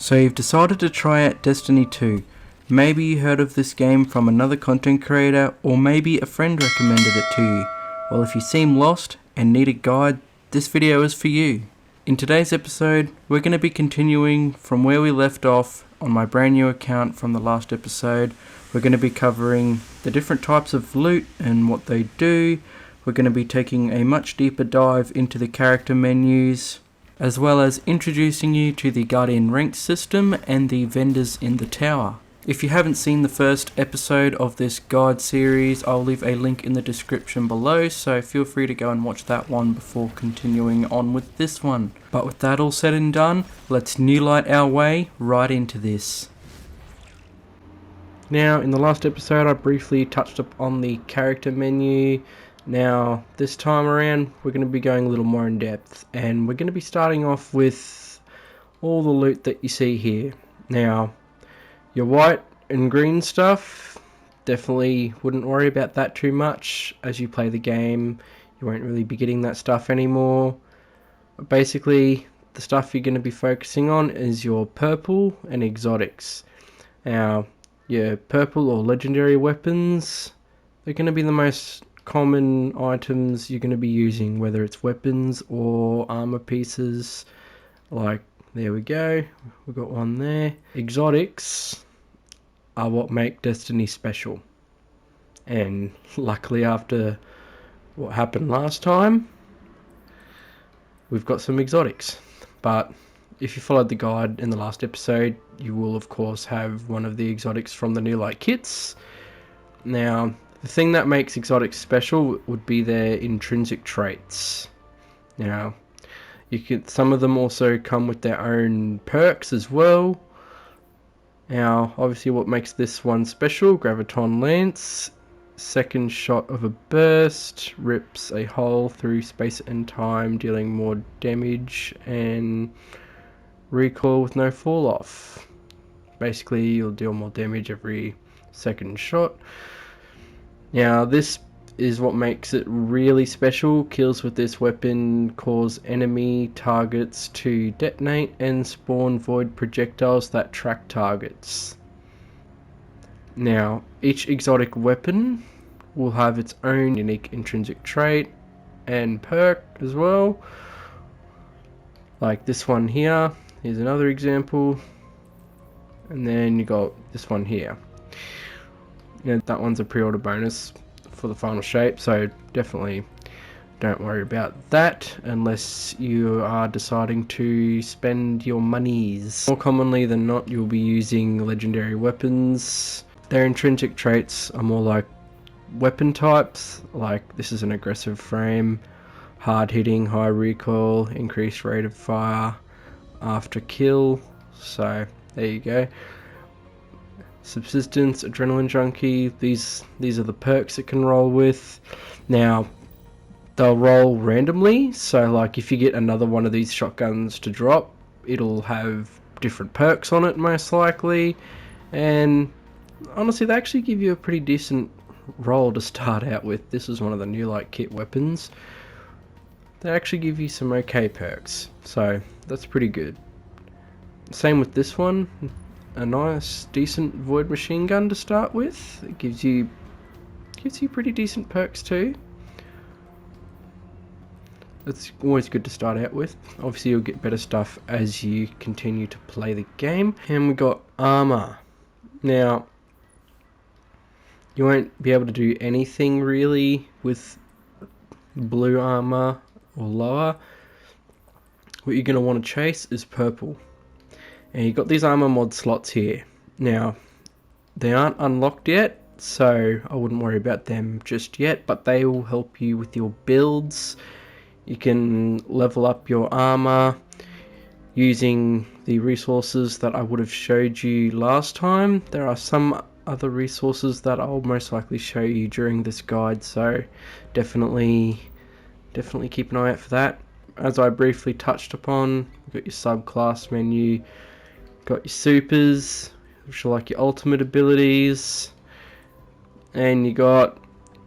So you've decided to try out Destiny 2. Maybe you heard of this game from another content creator, or maybe a friend recommended it to you. Well, if you seem lost and need a guide, this video is for you. In today's episode, we're going to be continuing from where we left off on my brand new account from the last episode. We're going to be covering the different types of loot and what they do. We're going to be taking a much deeper dive into the character menus, as well as introducing you to the Guardian rank system and the vendors in the tower. If you haven't seen the first episode of this guide series, I'll leave a link in the description below, so feel free to go and watch that one before continuing on with this one. But with that all said and done, let's new light our way right into this. Now, in the last episode I briefly touched up on the character menu. Now, this time around we're going to be going a little more in depth, and we're going to be starting off with all the loot that you see here. Now, your white and green stuff, definitely wouldn't worry about that too much. As you play the game, you won't really be getting that stuff anymore. But basically, the stuff you're going to be focusing on is your purple and exotics. Now, your purple or legendary weapons, they're going to be the most common items you're going to be using, whether it's weapons or armor pieces. Like, there we go, we've got one there. Exotics are what make Destiny special, and luckily after what happened last time, we've got some exotics. But if you followed the guide in the last episode, you will of course have one of the exotics from the New Light kits. Now, the thing that makes exotics special would be their intrinsic traits. Now, some of them also come with their own perks as well. Now, obviously what makes this one special, Graviton Lance, second shot of a burst, rips a hole through space and time, dealing more damage, and recoil with no fall off. Basically, you'll deal more damage every second shot. Now, this is what makes it really special. Kills with this weapon cause enemy targets to detonate and spawn void projectiles that track targets. Now, each exotic weapon will have its own unique intrinsic trait and perk as well. Like this one here, here's another example. And then you got this one here. Now, that one's a pre-order bonus for the final shape, so definitely don't worry about that unless you are deciding to spend your monies. More commonly than not, you'll be using legendary weapons. Their intrinsic traits are more like weapon types, like this is an aggressive frame, hard hitting, high recoil, increased rate of fire after kill. So there you go. Subsistence, Adrenaline Junkie, these are the perks it can roll with. Now, they'll roll randomly, so like if you get another one of these shotguns to drop, it'll have different perks on it most likely, and honestly they actually give you a pretty decent roll to start out with. This is one of the New Light kit weapons. They actually give you some okay perks, so that's pretty good. Same with this one. A nice, decent void machine gun to start with. It gives you pretty decent perks too. It's always good to start out with. Obviously, you'll get better stuff as you continue to play the game. And we got armor. Now, you won't be able to do anything really with blue armor or lower. What you're going to want to chase is purple. And you've got these armor mod slots here. Now, they aren't unlocked yet, so I wouldn't worry about them just yet, but they will help you with your builds. You can level up your armor using the resources that I would have showed you last time. There are some other resources that I'll most likely show you during this guide, so definitely keep an eye out for that. As I briefly touched upon, you've got your subclass menu. Got your supers, which are like your ultimate abilities, and you got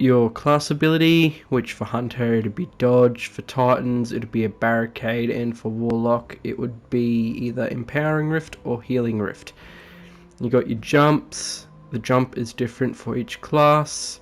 your class ability, which for Hunter it'd be Dodge, for Titans it'd be a Barricade, and for Warlock it would be either Empowering Rift or Healing Rift. You got your jumps. The jump is different for each class.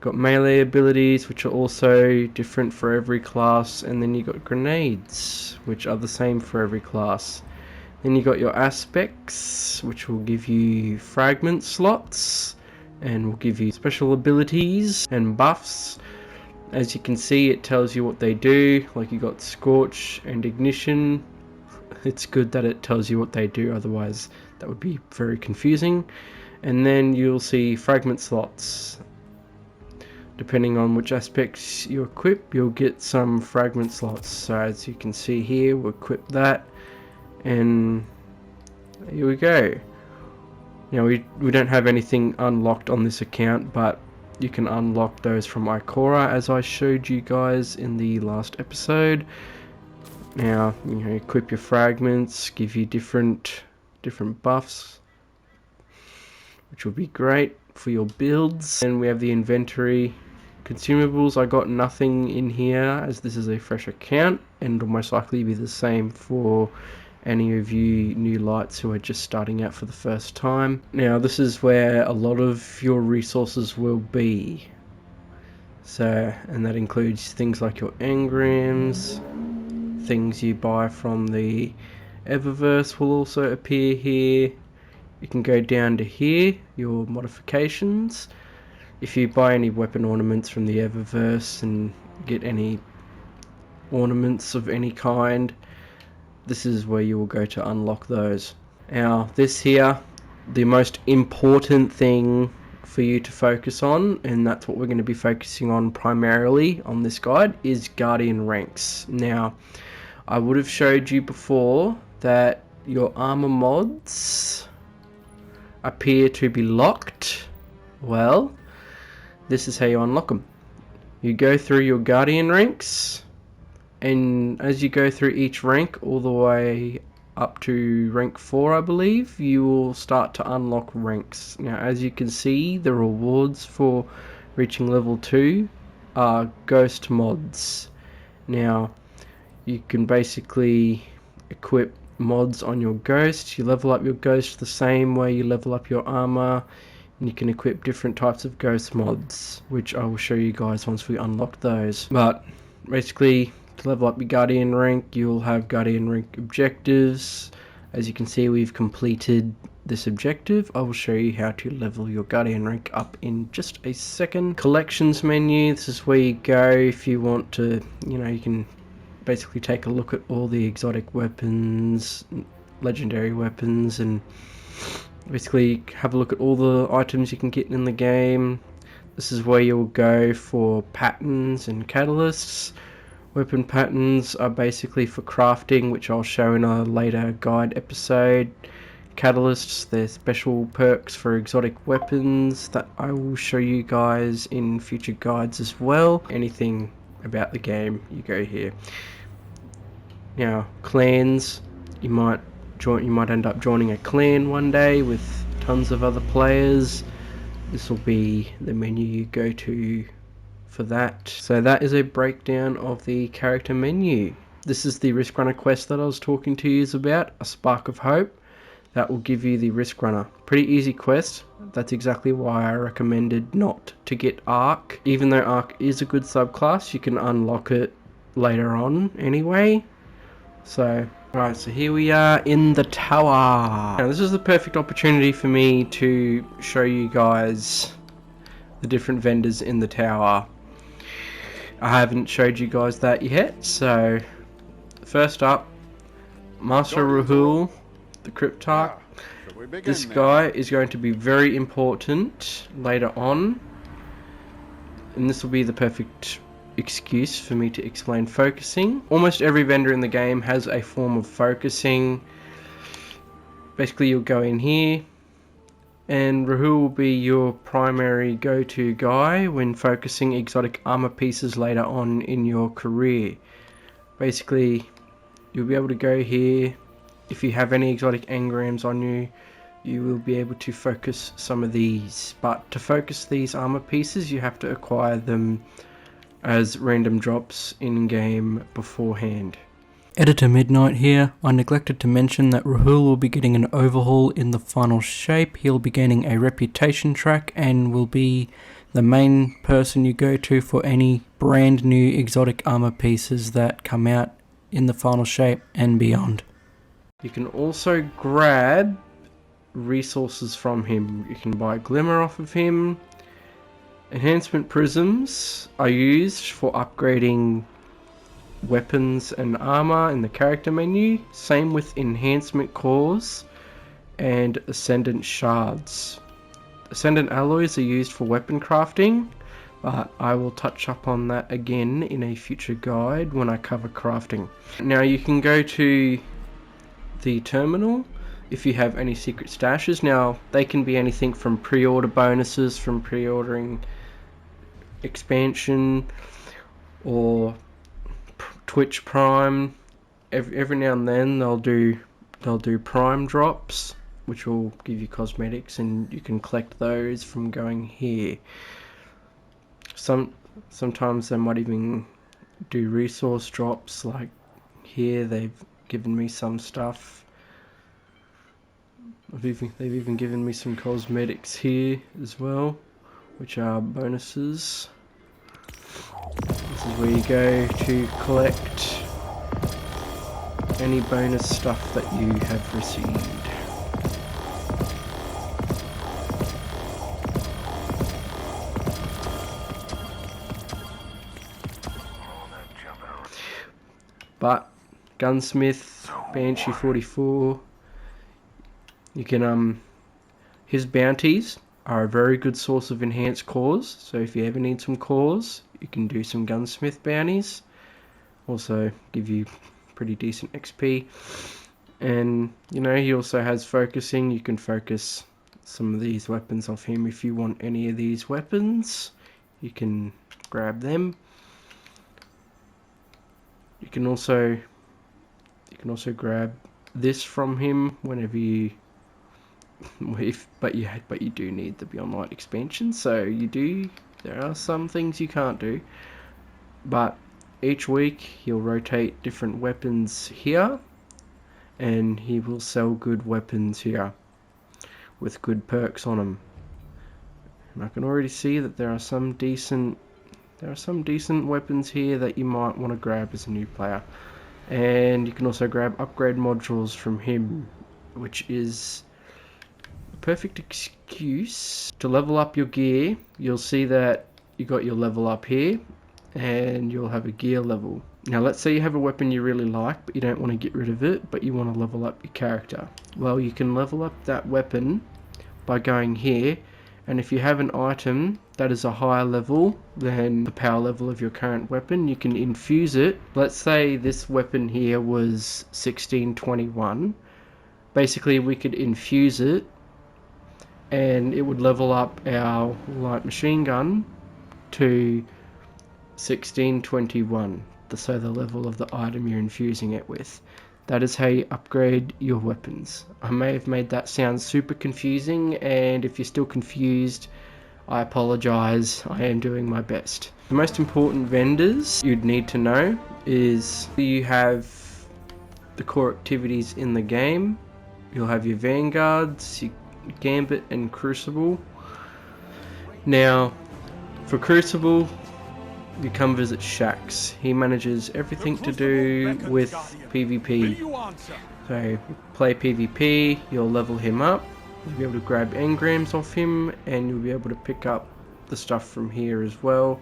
Got melee abilities, which are also different for every class, and then you got grenades, which are the same for every class. Then you got your aspects, which will give you fragment slots, and will give you special abilities and buffs. As you can see, it tells you what they do, like you got Scorch and Ignition. It's good that it tells you what they do, otherwise that would be very confusing. And then you'll see fragment slots. Depending on which aspects you equip, you'll get some fragment slots. So as you can see here, we'll equip that, and here we go. Now we don't have anything unlocked on this account, but you can unlock those from Ikora, as I showed you guys in the last episode. Now, equip your fragments, give you different buffs, which will be great for your builds. And we have the inventory. Consumables, I got nothing in here as this is a fresh account, and will most likely be the same for any of you new lights who are just starting out for the first time. Now this is where a lot of your resources will be. And that includes things like your engrams, things you buy from the Eververse will also appear here. You can go down to here, your modifications. If you buy any weapon ornaments from the Eververse and get any ornaments of any kind, this is where you will go to unlock those. Now this here, the most important thing for you to focus on, and that's what we're going to be focusing on primarily on this guide, is Guardian ranks. Now I would have showed you before that your armor mods appear to be locked. Well, this is how you unlock them. You go through your Guardian ranks, and as you go through each rank all the way up to rank 4, I believe, you will start to unlock ranks. Now as you can see, the rewards for reaching level 2 are ghost mods. Now you can basically equip mods on your ghost. You level up your ghost the same way you level up your armor, and you can equip different types of ghost mods, which I will show you guys once we unlock those. But basically, to level up your Guardian rank, you'll have Guardian rank objectives. As you can see, we've completed this objective. I will show you how to level your Guardian rank up in just a second. Collections menu, this is where you go if you want to, you can basically take a look at all the exotic weapons, legendary weapons, and basically have a look at all the items you can get in the game. This is where you'll go for patterns and catalysts. Weapon patterns are basically for crafting, which I'll show in a later guide episode. Catalysts, they're special perks for exotic weapons that I will show you guys in future guides as well. Anything about the game, you go here. Now clans, you might end up joining a clan one day with tons of other players. This will be the menu you go to for that. So that is a breakdown of the character menu. This is the Risk Runner quest that I was talking to you about, A Spark of Hope. That will give you the Risk Runner. Pretty easy quest. That's exactly why I recommended not to get Arc. Even though Arc is a good subclass, you can unlock it later on anyway. So, alright, so here we are in the tower. Now this is the perfect opportunity for me to show you guys the different vendors in the tower. I haven't showed you guys that yet, so first up, Master Rahul, the Cryptarch. This guy is going to be very important later on, and this will be the perfect excuse for me to explain focusing. Almost every vendor in the game has a form of focusing. Basically you'll go in here, and Rahul will be your primary go-to guy when focusing exotic armor pieces later on in your career. Basically you'll be able to go here. If you have any exotic engrams on you, you will be able to focus some of these. But to focus these armor pieces, you have to acquire them as random drops in-game beforehand. Editor Midnight here. I neglected to mention that Rahul will be getting an overhaul in the final shape. He'll be gaining a reputation track and will be the main person you go to for any brand new exotic armor pieces that come out in the final shape and beyond. You can also grab resources from him. You can buy Glimmer off of him. Enhancement prisms are used for upgrading weapons and armor in the character menu. Same with enhancement cores and ascendant shards. Ascendant alloys are used for weapon crafting, but I will touch up on that again in a future guide when I cover crafting. Now you can go to the terminal if you have any secret stashes. Now they can be anything from pre-order bonuses from pre-ordering expansion or Twitch Prime. Every now and then they'll do Prime drops, which will give you cosmetics, and you can collect those from going here. Sometimes they might even do resource drops, like here they've given me some stuff. They've even given me some cosmetics here as well, which are bonuses. This is where you go to collect any bonus stuff that you have received. But Gunsmith, Banshee 44, you can his bounties are a very good source of enhanced cores, so if you ever need some cores, you can do some Gunsmith bounties. Also give you pretty decent XP. And you know, he also has focusing. You can focus some of these weapons off him. If you want any of these weapons, you can grab them. You can also grab this from him whenever you but you do need the Beyond Light expansion, so there are some things you can't do, but each week he'll rotate different weapons here and he will sell good weapons here with good perks on them. And I can already see that there are some decent weapons here that you might want to grab as a new player. And you can also grab upgrade modules from him, which is a perfect excuse to level up your gear. You'll see that you got your level up here and you'll have a gear level. Now let's say you have a weapon you really like but you don't want to get rid of it, but you want to level up your character. Well, you can level up that weapon by going here, and if you have an item that is a higher level than the power level of your current weapon, you can infuse it. Let's say this weapon here was 1621. Basically we could infuse it and it would level up our light machine gun to 1621, so the level of the item you're infusing it with. That is how you upgrade your weapons. I may have made that sound super confusing, and if you're still confused, I apologize. I am doing my best. The most important vendors you'd need to know is you have the core activities in the game. You'll have your Vanguards, your Gambit and Crucible. Now, for Crucible, you come visit Shaxx. He manages everything to do with PvP. So you play PvP, you'll level him up, you'll be able to grab engrams off him, and you'll be able to pick up the stuff from here as well.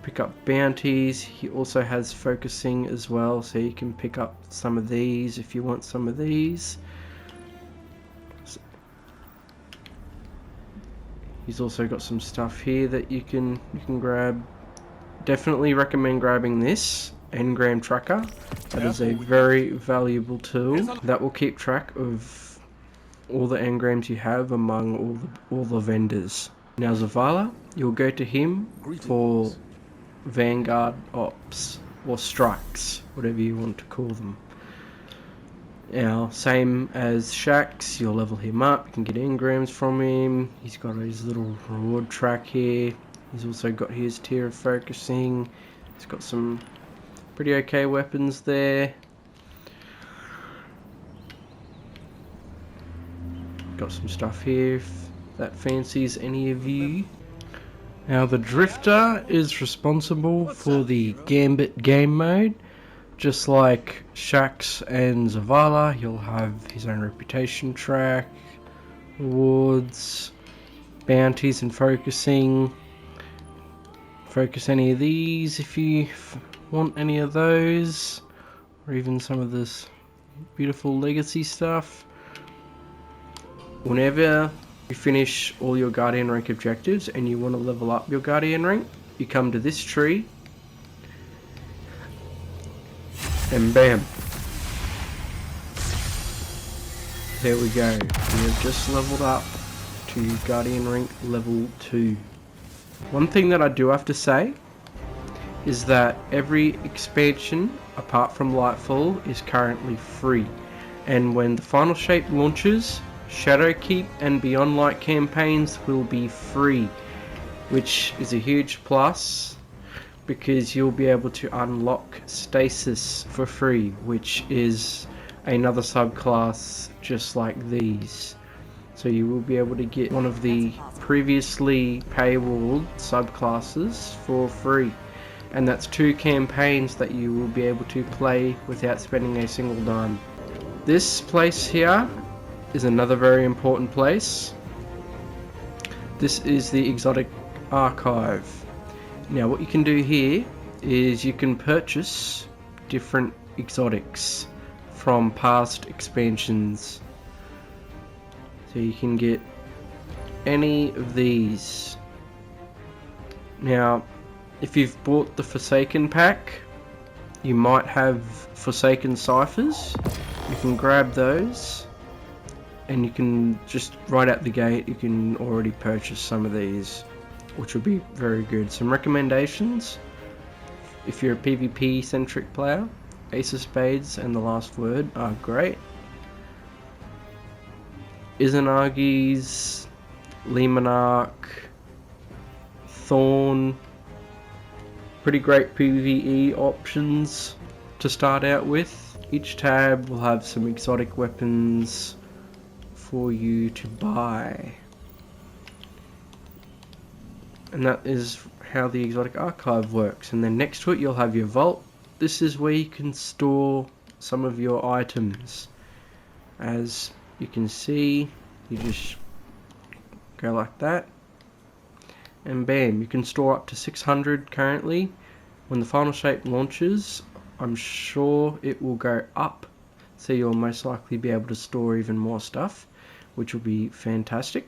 Pick up bounties. He also has focusing as well, so you can pick up some of these if you want some of these. He's also got some stuff here that you can grab. Definitely recommend grabbing this engram tracker. That is a very valuable tool that will keep track of all the engrams you have among all the vendors. Now Zavala, you'll go to him for Vanguard ops or strikes, whatever you want to call them. Now, same as Shaxx, you'll level him up, you can get engrams from him. He's got his little reward track here. He's also got his tier of focusing. He's got some pretty okay weapons there. Got some stuff here if that fancies any of you. Now the Drifter is responsible for the Gambit game mode. Just like Shaxx and Zavala, he'll have his own reputation track, rewards, bounties and focusing. Focus any of these if you want any of those, or even some of this beautiful legacy stuff. Whenever you finish all your Guardian rank objectives and you want to level up your Guardian rank, you come to this tree and bam, there we go. We have just leveled up to Guardian rank level 2. One thing that I do have to say is that every expansion apart from Lightfall is currently free, and when the Final Shape launches, Shadowkeep and Beyond Light campaigns will be free, which is a huge plus because you'll be able to unlock Stasis for free, which is another subclass just like these. So you will be able to get one of the previously paywalled subclasses for free, and that's 2 campaigns that you will be able to play without spending a single dime. This place here is another very important place. This is the Exotic Archive. Now what you can do here is you can purchase different exotics from past expansions. So you can get any of these. Now if you've bought the Forsaken pack, you might have Forsaken Ciphers. You can grab those, and you can just right out the gate you can already purchase some of these, which will be very good. Some recommendations if you're a PvP centric player: Ace of Spades and the Last Word are great. Izanagi's, Lemonarch, Thorn, pretty great PvE options to start out with. Each tab will have some exotic weapons for you to buy, and that is how the Exotic Archive works. And then next to it you'll have your vault. This is where you can store some of your items. As you can see, you just go like that and bam, you can store up to 600 currently. When the Final Shape launches, I'm sure it will go up, so you'll most likely be able to store even more stuff, which will be fantastic.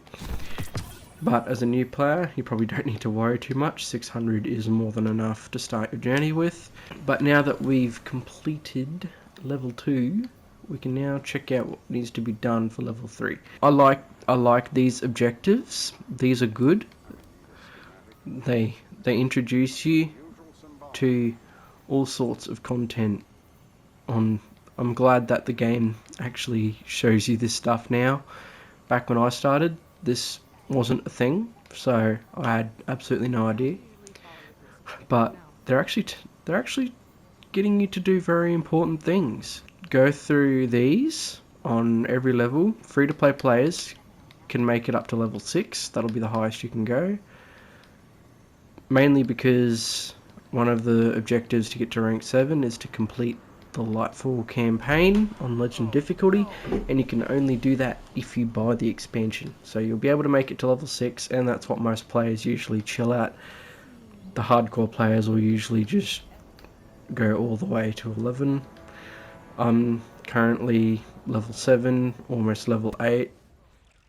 But as a new player, you probably don't need to worry too much. 600 is more than enough to start your journey with. But now that we've completed level 2, we can now check out what needs to be done for level 3. I like these objectives. These are good. They introduce you to all sorts of content. I'm glad that the game actually shows you this stuff now. Back when I started, this wasn't a thing, so I had absolutely no idea. But they're actually getting you to do very important things. Go through these on every level. Free to play players can make it up to level 6. That'll be the highest you can go. Mainly because one of the objectives to get to rank 7 is to complete the Lightfall campaign on Legend difficulty, and you can only do that if you buy the expansion. So you'll be able to make it to level 6, and that's what most players usually chill at. The hardcore players will usually just go all the way to 11. I'm currently level 7, almost level 8.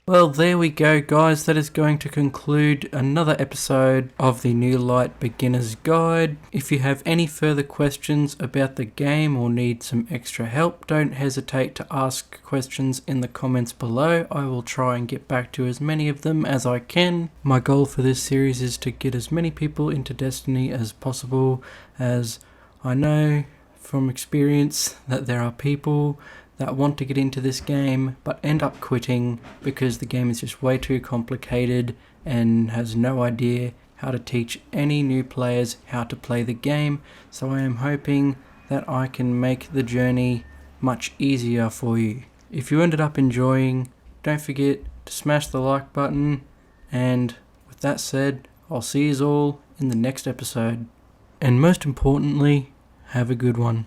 Well, there we go, guys. That is going to conclude another episode of the New Light Beginner's Guide. If you have any further questions about the game or need some extra help, don't hesitate to ask questions in the comments below. I will try and get back to as many of them as I can. My goal for this series is to get as many people into Destiny as possible, as I know from experience that there are people that want to get into this game but end up quitting because the game is just way too complicated and has no idea how to teach any new players how to play the game. So I am hoping that I can make the journey much easier for you. If you ended up enjoying, don't forget to smash the like button, and with that said, I'll see you all in the next episode. And most importantly, have a good one.